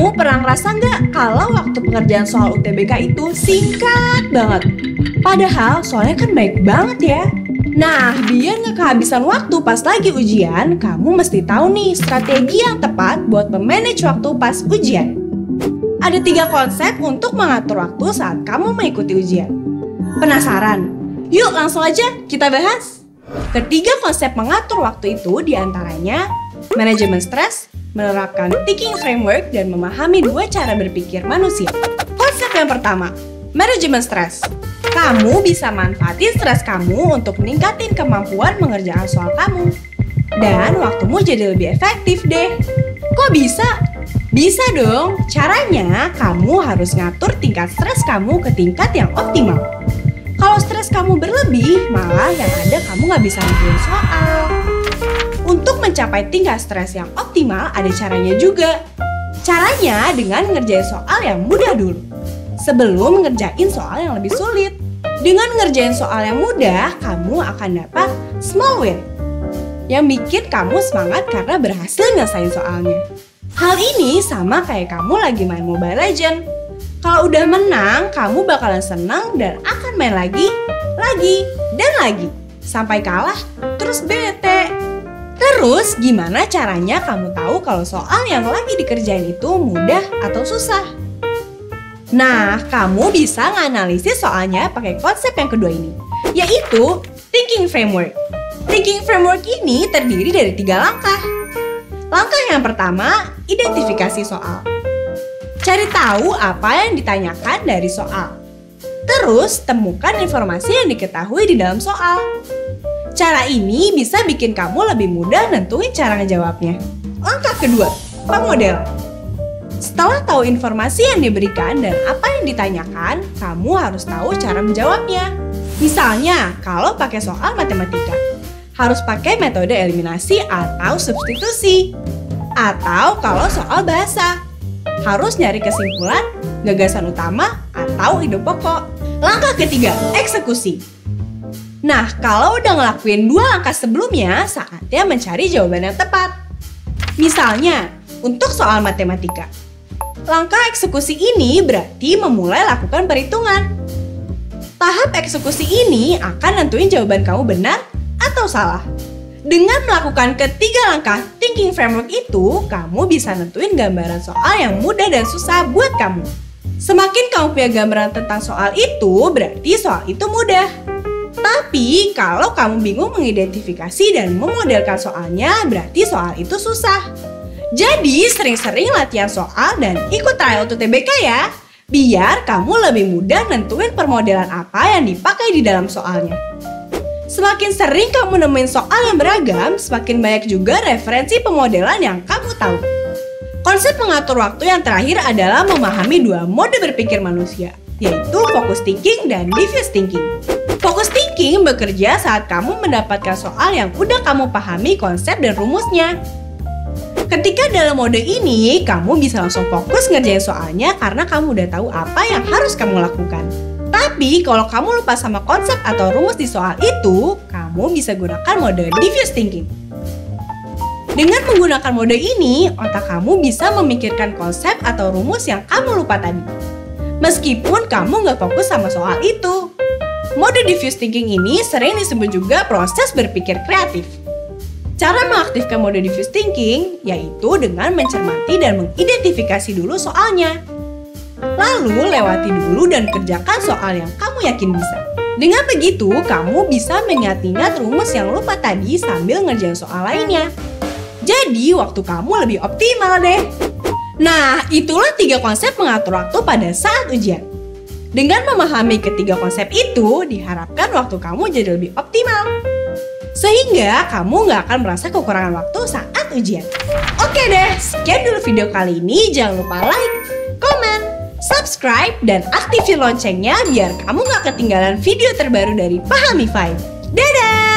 Kamu pernah ngerasa nggak kalau waktu pengerjaan soal UTBK itu singkat banget? Padahal soalnya kan baik banget ya. Nah, biar nggak kehabisan waktu pas lagi ujian, kamu mesti tahu nih strategi yang tepat buat memanage waktu pas ujian. Ada 3 konsep untuk mengatur waktu saat kamu mengikuti ujian. Penasaran? Yuk langsung aja kita bahas. Ketiga konsep mengatur waktu itu diantaranya manajemen stres, menerapkan thinking framework, dan memahami 2 cara berpikir manusia. Konsep yang pertama, manajemen stres. Kamu bisa manfaatin stres kamu untuk meningkatin kemampuan mengerjakan soal kamu. Dan waktumu jadi lebih efektif deh. Kok bisa? Bisa dong. Caranya, kamu harus ngatur tingkat stres kamu ke tingkat yang optimal. Kalau stres kamu berlebih, malah yang ada kamu nggak bisa ngerjain soal. Untuk mencapai tingkat stres yang optimal, ada caranya juga. Caranya dengan ngerjain soal yang mudah dulu, sebelum ngerjain soal yang lebih sulit. Dengan ngerjain soal yang mudah, kamu akan dapat small win yang bikin kamu semangat karena berhasil nyelesain soalnya. Hal ini sama kayak kamu lagi main Mobile Legends. Kalau udah menang, kamu bakalan senang dan akan main lagi, dan lagi. Sampai kalah, terus bete. Terus gimana caranya kamu tahu kalau soal yang lagi dikerjain itu mudah atau susah? Nah, kamu bisa nganalisis soalnya pakai konsep yang kedua ini, yaitu thinking framework. Thinking framework ini terdiri dari 3 langkah. Langkah yang pertama, identifikasi soal. Cari tahu apa yang ditanyakan dari soal. Terus, temukan informasi yang diketahui di dalam soal. Cara ini bisa bikin kamu lebih mudah nentuin cara ngejawabnya. Langkah kedua, pemodelan. Setelah tahu informasi yang diberikan dan apa yang ditanyakan, kamu harus tahu cara menjawabnya. Misalnya, kalau pakai soal matematika, harus pakai metode eliminasi atau substitusi. Atau kalau soal bahasa, harus nyari kesimpulan, gagasan utama, atau ide pokok. Langkah ketiga, eksekusi. Nah, kalau udah ngelakuin 2 langkah sebelumnya, saatnya mencari jawaban yang tepat. Misalnya, untuk soal matematika, langkah eksekusi ini berarti memulai lakukan perhitungan. Tahap eksekusi ini akan nentuin jawaban kamu benar atau salah. Dengan melakukan ketiga langkah thinking framework itu, kamu bisa nentuin gambaran soal yang mudah dan susah buat kamu. Semakin kamu punya gambaran tentang soal itu, berarti soal itu mudah. Tapi kalau kamu bingung mengidentifikasi dan memodelkan soalnya, berarti soal itu susah. Jadi sering-sering latihan soal dan ikut tryout UTBK ya, biar kamu lebih mudah nentuin permodelan apa yang dipakai di dalam soalnya. Semakin sering kamu nemuin soal yang beragam, semakin banyak juga referensi pemodelan yang kamu tahu. Konsep mengatur waktu yang terakhir adalah memahami 2 mode berpikir manusia, yaitu focus thinking dan diffuse thinking. Focus thinking bekerja saat kamu mendapatkan soal yang udah kamu pahami konsep dan rumusnya. Ketika dalam mode ini, kamu bisa langsung fokus ngerjain soalnya karena kamu udah tahu apa yang harus kamu lakukan. Tapi kalau kamu lupa sama konsep atau rumus di soal itu, kamu bisa gunakan mode diffuse thinking. Dengan menggunakan mode ini, otak kamu bisa memikirkan konsep atau rumus yang kamu lupa tadi. Meskipun kamu nggak fokus sama soal itu. Mode diffuse thinking ini sering disebut juga proses berpikir kreatif. Cara mengaktifkan mode diffuse thinking yaitu dengan mencermati dan mengidentifikasi dulu soalnya. Lalu lewati dulu dan kerjakan soal yang kamu yakin bisa. Dengan begitu, kamu bisa mengingat-ingat rumus yang lupa tadi sambil ngerjain soal lainnya. Jadi, waktu kamu lebih optimal deh. Nah, itulah 3 konsep mengatur waktu pada saat ujian. Dengan memahami ketiga konsep itu, diharapkan waktu kamu jadi lebih optimal. Sehingga kamu nggak akan merasa kekurangan waktu saat ujian. Oke deh, sekian dulu video kali ini. Jangan lupa like, komen, subscribe, dan aktifin loncengnya biar kamu nggak ketinggalan video terbaru dari Pahami 5. Dadah!